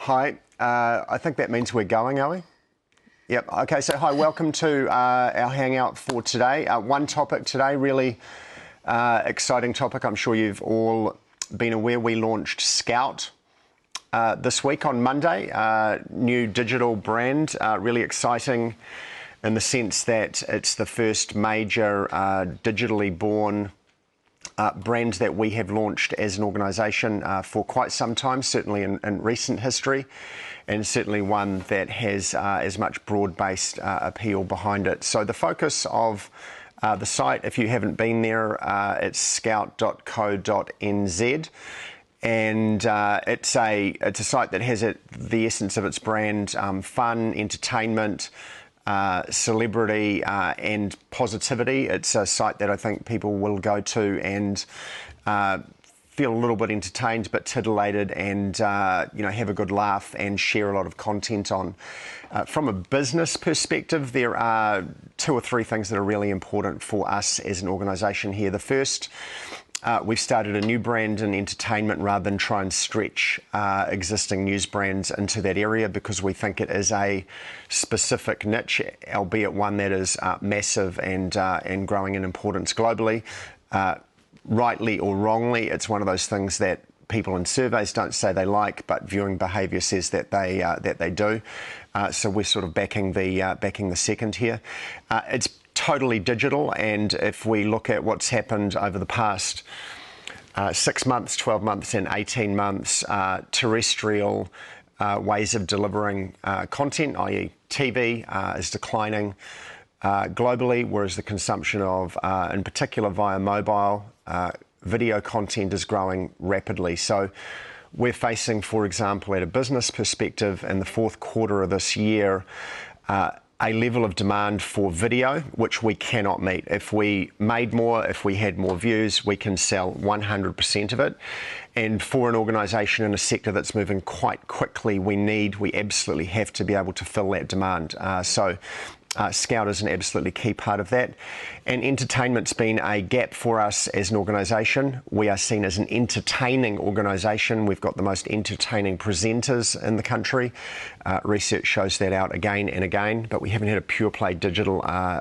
Hi, I think that means we're going, are we? Yep, okay, so hi, welcome to our hangout for today. One topic today, really exciting topic. I'm sure you've all been aware we launched Scout this week on Monday, new digital brand, really exciting in the sense that it's the first major digitally born brand that we have launched as an organisation for quite some time, certainly in recent history, and certainly one that has as much broad-based appeal behind it. So the focus of the site, if you haven't been there, it's scout.co.nz, and it's a site that has the essence of its brand, fun, entertainment, celebrity and positivity. It's a site that I think people will go to and feel a little bit entertained but titillated and have a good laugh and share a lot of content on. From a business perspective, there are two or three things that are really important for us as an organisation here. The first, we've started a new brand in entertainment rather than try and stretch existing news brands into that area, because we think it is a specific niche, albeit one that is massive and growing in importance globally. Rightly or wrongly, it's one of those things that people in surveys don't say they like, but viewing behaviour says that they do. So we're sort of backing the second here. It's totally digital, and if we look at what's happened over the past 6 months, 12 months and 18 months, terrestrial ways of delivering content, i.e. TV, is declining globally, whereas the consumption of, in particular via mobile, video content is growing rapidly. So we're facing, for example, at a business perspective, in the fourth quarter of this year, a level of demand for video which we cannot meet. If we made more, if we had more views, we can sell 100% of it. And for an organisation in a sector that's moving quite quickly, we absolutely have to be able to fill that demand. Scout is an absolutely key part of that. And entertainment's been a gap for us as an organisation. We are seen as an entertaining organisation. We've got the most entertaining presenters in the country. Research shows that out again and again, but we haven't had a pure play digital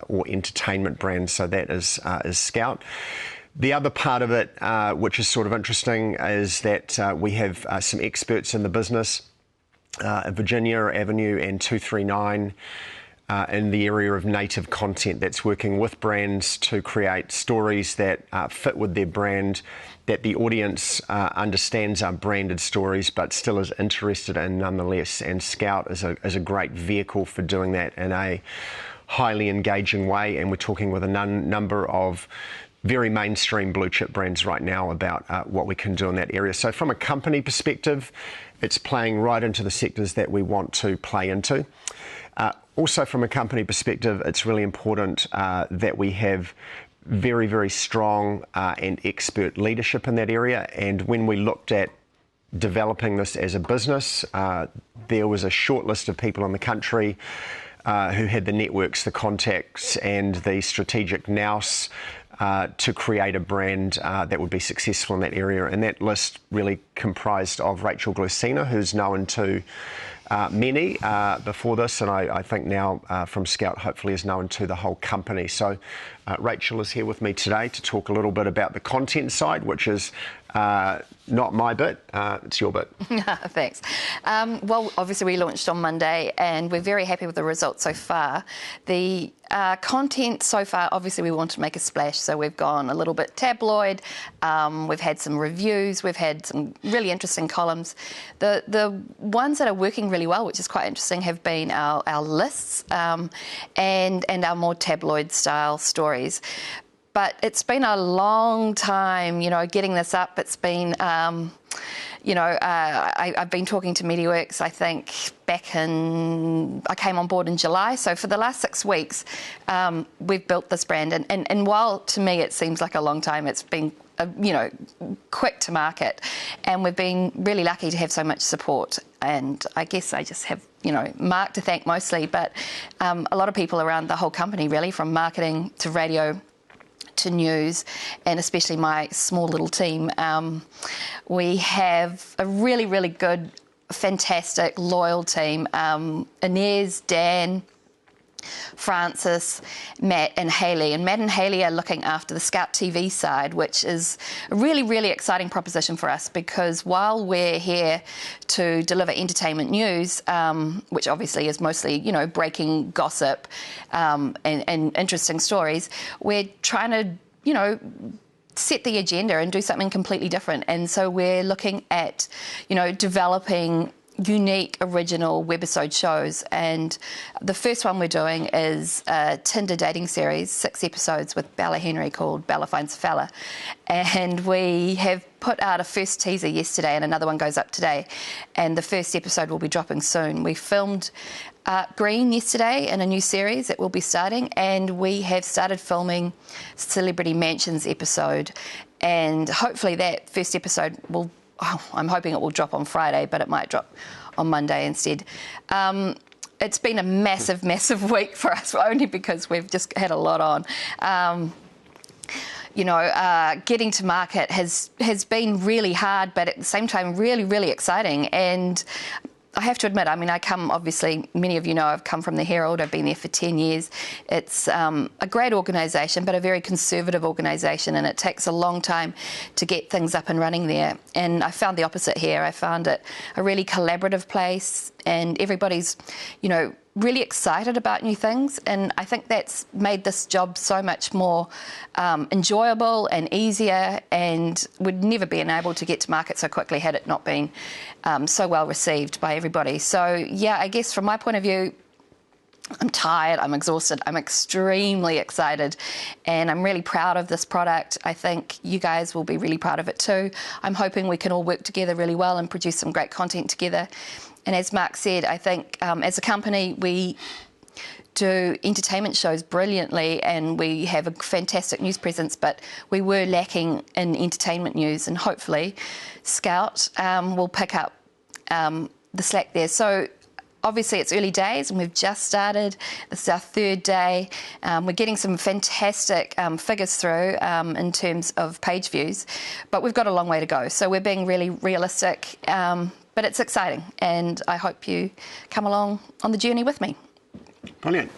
or entertainment brand, so that is Scout. The other part of it, which is sort of interesting, is that we have some experts in the business, Virginia Avenue and 239, in the area of native content, that's working with brands to create stories that fit with their brand, that the audience understands are branded stories but still is interested in nonetheless. And Scout is a great vehicle for doing that in a highly engaging way, and we're talking with a number of very mainstream blue chip brands right now about what we can do in that area. So from a company perspective, it's playing right into the sectors that we want to play into. Also from a company perspective, it's really important that we have very, very strong and expert leadership in that area. And when we looked at developing this as a business, there was a short list of people in the country who had the networks, the contacts and the strategic nous to create a brand that would be successful in that area. And that list really comprised of Rachel Glucina, who's known to many before this, and I think now from Scout hopefully is known to the whole company. So Rachel is here with me today to talk a little bit about the content side, which is not my bit, it's your bit. Thanks. Well, obviously we launched on Monday and we're very happy with the results so far. The content so far, obviously we want to make a splash, so we've gone a little bit tabloid, we've had some reviews, we've had some really interesting columns. The ones that are working really well, which is quite interesting, have been our lists and our more tabloid style stories. But it's been a long time, getting this up. It's been, I've been talking to Mediaworks, I think, I came on board in July. So for the last 6 weeks, we've built this brand. And while to me it seems like a long time, it's been, quick to market. And we've been really lucky to have so much support. And I guess I just have, Mark to thank mostly, but a lot of people around the whole company, really, from marketing to radio to news, and especially my small little team. We have a really, really good fantastic, loyal team. Inez, Dan, Francis, Matt and Hayley. And Matt and Hayley are looking after the Scout TV side, which is a really, really exciting proposition for us, because while we're here to deliver entertainment news, which obviously is mostly, you know, breaking gossip and interesting stories, we're trying to, you know, set the agenda and do something completely different. And so we're looking at, you know, developing unique, original webisode shows. And the first one we're doing is a Tinder dating series, 6 episodes with Bella Henry, called Bella Finds a Fella. And we have put out a first teaser yesterday, and another one goes up today. And the first episode will be dropping soon. We filmed Green yesterday in a new series that will be starting, and we have started filming Celebrity Mansions episode. And hopefully that first episode will, I'm hoping it will drop on Friday, but it might drop on Monday instead. It's been a massive, massive week for us, only because we've just had a lot on. You know, getting to market has been really hard, but at the same time really, really exciting. And I have to admit, I mean, I come, obviously, many of you know I've come from the Herald. I've been there for 10 years. It's a great organisation, but a very conservative organisation, and it takes a long time to get things up and running there. And I found the opposite here. I found it a really collaborative place, and everybody's, you know, really excited about new things, and I think that's made this job so much more enjoyable and easier, and would never been able to get to market so quickly had it not been so well received by everybody. So yeah, I guess from my point of view, I'm tired, I'm exhausted, I'm extremely excited, and I'm really proud of this product. I think you guys will be really proud of it too. I'm hoping we can all work together really well and produce some great content together. And as Mark said, I think as a company, we do entertainment shows brilliantly, and we have a fantastic news presence, but we were lacking in entertainment news, and hopefully Scout will pick up the slack there. So obviously it's early days, and we've just started. This is our 3rd day. We're getting some fantastic figures through in terms of page views, but we've got a long way to go. So we're being really realistic, but it's exciting, and I hope you come along on the journey with me. Brilliant.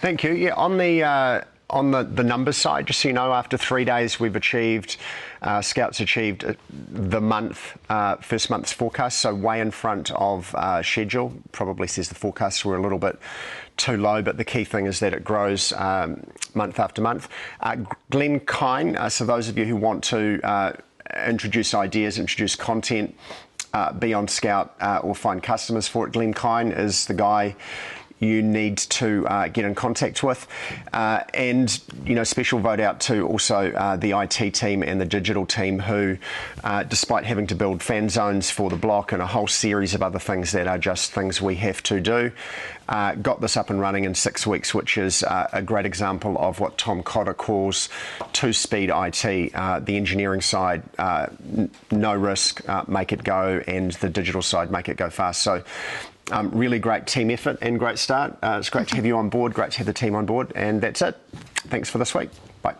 Thank you. Yeah, on the numbers side, just so you know, after 3 days we've achieved, Scout's achieved the first month's forecast, so way in front of schedule. Probably says the forecasts were a little bit too low, but the key thing is that it grows month after month. Glenn Kine, so those of you who want to introduce ideas, introduce content, be on Scout or find customers for it, Glenn Kine is the guy you need to get in contact with. And, you know, special vote out to also the IT team and the digital team who, despite having to build fan zones for the block and a whole series of other things that are just things we have to do, got this up and running in 6 weeks, which is a great example of what Tom Cotter calls two-speed IT. The engineering side, no risk, make it go, and the digital side, make it go fast. So really great team effort and great start. It's great to have you on board, great to have the team on board, and that's it. Thanks for this week. Bye.